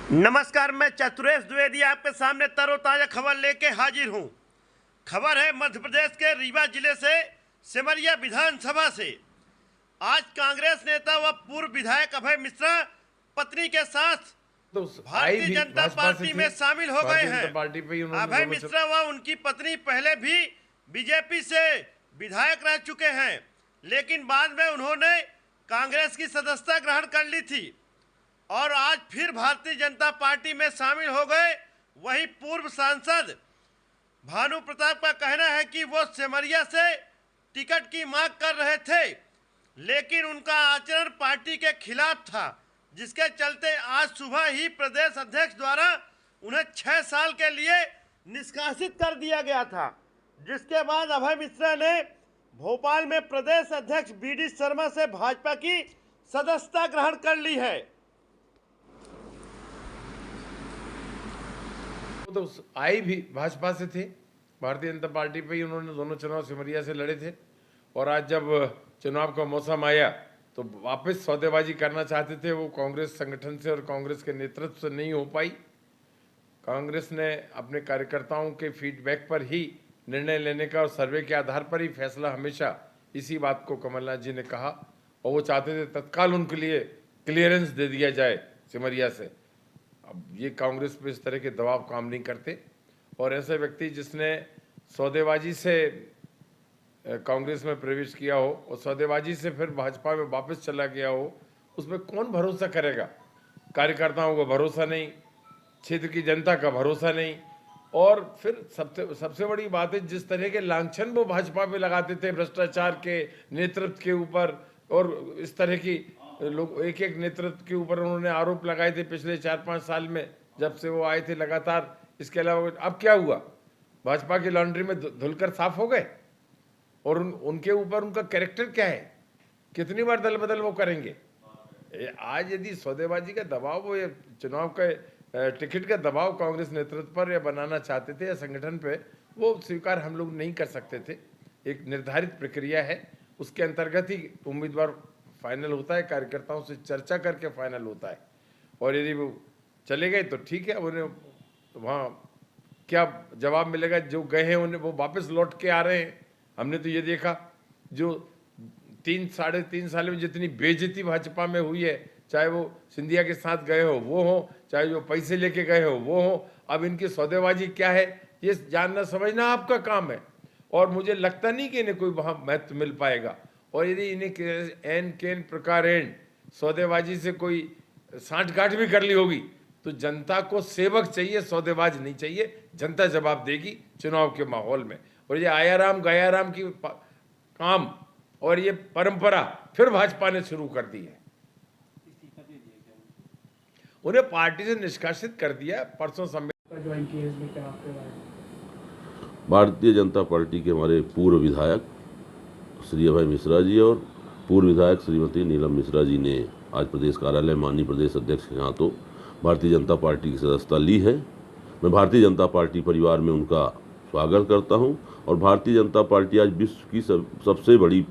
नमस्कार, मैं चतुरेश द्विवेदी आपके सामने तरोताजा खबर लेके हाजिर हूं। खबर है मध्य प्रदेश के रीवा जिले से सिमरिया विधानसभा से। आज कांग्रेस नेता व पूर्व विधायक अभय मिश्रा पत्नी के साथ भारतीय जनता पार्टी में शामिल हो गए हैं। अभय मिश्रा व उनकी पत्नी पहले भी बीजेपी से विधायक रह चुके हैं, लेकिन बाद में उन्होंने कांग्रेस की सदस्यता ग्रहण कर ली थी और आज फिर भारतीय जनता पार्टी में शामिल हो गए। वही पूर्व सांसद भानु प्रताप का कहना है कि वो सिमरिया से टिकट की मांग कर रहे थे, लेकिन उनका आचरण पार्टी के खिलाफ था, जिसके चलते आज सुबह ही प्रदेश अध्यक्ष द्वारा उन्हें 6 साल के लिए निष्कासित कर दिया गया था। जिसके बाद अभय मिश्रा ने भोपाल में प्रदेश अध्यक्ष बीडी शर्मा से भाजपा की सदस्यता ग्रहण कर ली है। तो आए भी भाजपा से थे, भारतीय जनता पार्टी पे ही उन्होंने दोनों चुनाव सिमरिया से लड़े थे और आज जब चुनाव का मौसम आया तो वापस सौदेबाजी करना चाहते थे। वो कांग्रेस संगठन से और कांग्रेस के नेतृत्व से नहीं हो पाई। कांग्रेस ने अपने कार्यकर्ताओं के फीडबैक पर ही निर्णय लेने का और सर्वे के आधार पर ही फैसला हमेशा इसी बात को कमलनाथ जी ने कहा और वो चाहते थे तत्काल उनके लिए क्लियरेंस दे दिया जाए सिमरिया से। अब ये कांग्रेस पे इस तरह के दबाव काम नहीं करते और ऐसे व्यक्ति जिसने सौदेबाजी से कांग्रेस में प्रवेश किया हो और सौदेबाजी से फिर भाजपा में वापस चला गया हो, उसमें कौन भरोसा करेगा? कार्यकर्ताओं को भरोसा नहीं, क्षेत्र की जनता का भरोसा नहीं। और फिर सबसे बड़ी बात है, जिस तरह के लांछन वो भाजपा पे लगाते थे भ्रष्टाचार के नेतृत्व के ऊपर और इस तरह की लोग एक एक नेतृत्व के ऊपर उन्होंने आरोप लगाए थे पिछले 4-5 साल में जब से वो आए थे लगातार। इसके अलावा अब क्या हुआ? भाजपा की लॉन्ड्री में धुलकर साफ हो गए और उनके ऊपर उनका कैरेक्टर क्या है? कितनी बार दल बदल वो करेंगे? आज यदि सौदेबाजी का दबाव, वो चुनाव का टिकट का दबाव कांग्रेस नेतृत्व पर या बनाना चाहते थे या संगठन पे, वो स्वीकार हम लोग नहीं कर सकते थे। एक निर्धारित प्रक्रिया है, उसके अंतर्गत ही उम्मीदवार फाइनल होता है, कार्यकर्ताओं से चर्चा करके फाइनल होता है। और यदि वो चले गए तो ठीक है, उन्हें वहाँ क्या जवाब मिलेगा? जो गए हैं उन्हें वो वापस लौट के आ रहे हैं। हमने तो ये देखा, जो 3-3.5 साल में जितनी बेइज्जती भाजपा में हुई है, चाहे वो सिंधिया के साथ गए हो वो हो, चाहे जो पैसे लेके गए हो वो हो, अब इनकी सौदेबाजी क्या है ये जानना समझना आपका काम है। और मुझे लगता नहीं कि इन्हें कोई वहाँ महत्व मिल पाएगा। और यदि इन्हें एन केन प्रकार सौदेबाजी से कोई सांठगांठ भी कर ली होगी तो जनता को सेवक चाहिए, सौदेबाज नहीं चाहिए। जनता जवाब देगी चुनाव के माहौल में। और ये आयाराम गयाराम की काम और ये परंपरा फिर भाजपा ने शुरू कर दी है। उन्हें पार्टी से निष्कासित कर दिया। परसों भारतीय जनता पार्टी के हमारे पूर्व विधायक श्री अभय मिश्रा जी और पूर्व विधायक श्रीमती नीलम मिश्रा जी ने आज प्रदेश कार्यालय माननीय प्रदेश अध्यक्ष के हाथों भारतीय जनता पार्टी की सदस्यता ली है। मैं भारतीय जनता पार्टी परिवार में उनका स्वागत करता हूं और भारतीय जनता पार्टी आज विश्व की सबसे बड़ी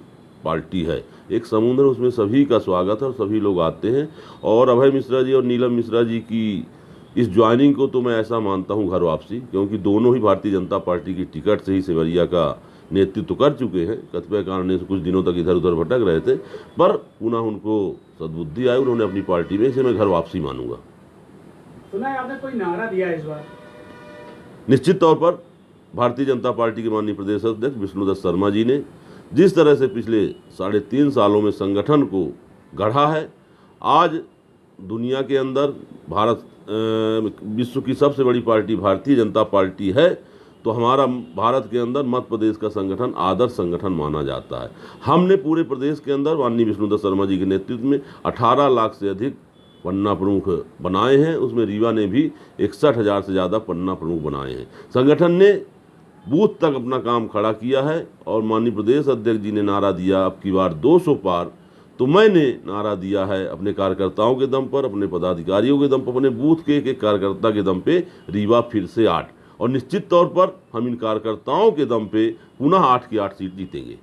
पार्टी है। एक समुद्र, उसमें सभी का स्वागत है और सभी लोग आते हैं। और अभय मिश्रा जी और नीलम मिश्रा जी की इस ज्वाइनिंग को तो मैं ऐसा मानता हूं घर वापसी, क्योंकि दोनों ही भारतीय जनता पार्टी की टिकट से ही सिमरिया का नेतृत्व कर चुके हैं। कतिपय कारणों से कुछ दिनों तक इधर उधर भटक रहे थे, पर पुनः उनको सद्बुद्धि आई, उन्होंने अपनी पार्टी में, इसे मैं घर वापसी मानूंगा। सुना है आपने कोई नारा दिया इस बार? निश्चित तौर पर भारतीय जनता पार्टी के माननीय प्रदेश अध्यक्ष विष्णुदत्त शर्मा जी ने जिस तरह से पिछले 3.5 सालों में संगठन को गढ़ा है, आज दुनिया के अंदर विश्व की सबसे बड़ी पार्टी भारतीय जनता पार्टी है, तो हमारा भारत के अंदर मध्य प्रदेश का संगठन आदर्श संगठन माना जाता है। हमने पूरे प्रदेश के अंदर माननीय विष्णुदत्त शर्मा जी के नेतृत्व में 18 लाख से अधिक पन्ना प्रमुख बनाए हैं। उसमें रीवा ने भी 61,000 से ज़्यादा पन्ना प्रमुख बनाए हैं। संगठन ने बूथ तक अपना काम खड़ा किया है और माननीय प्रदेश अध्यक्ष जी ने नारा दिया अब की बार 200 पार, तो मैंने नारा दिया है अपने कार्यकर्ताओं के दम पर, अपने पदाधिकारियों के दम पर, अपने बूथ के एक कार्यकर्ता के दम पे रीवा फिर से 8, और निश्चित तौर पर हम इन कार्यकर्ताओं के दम पे पुनः 8 की 8 सीट जीतेंगे।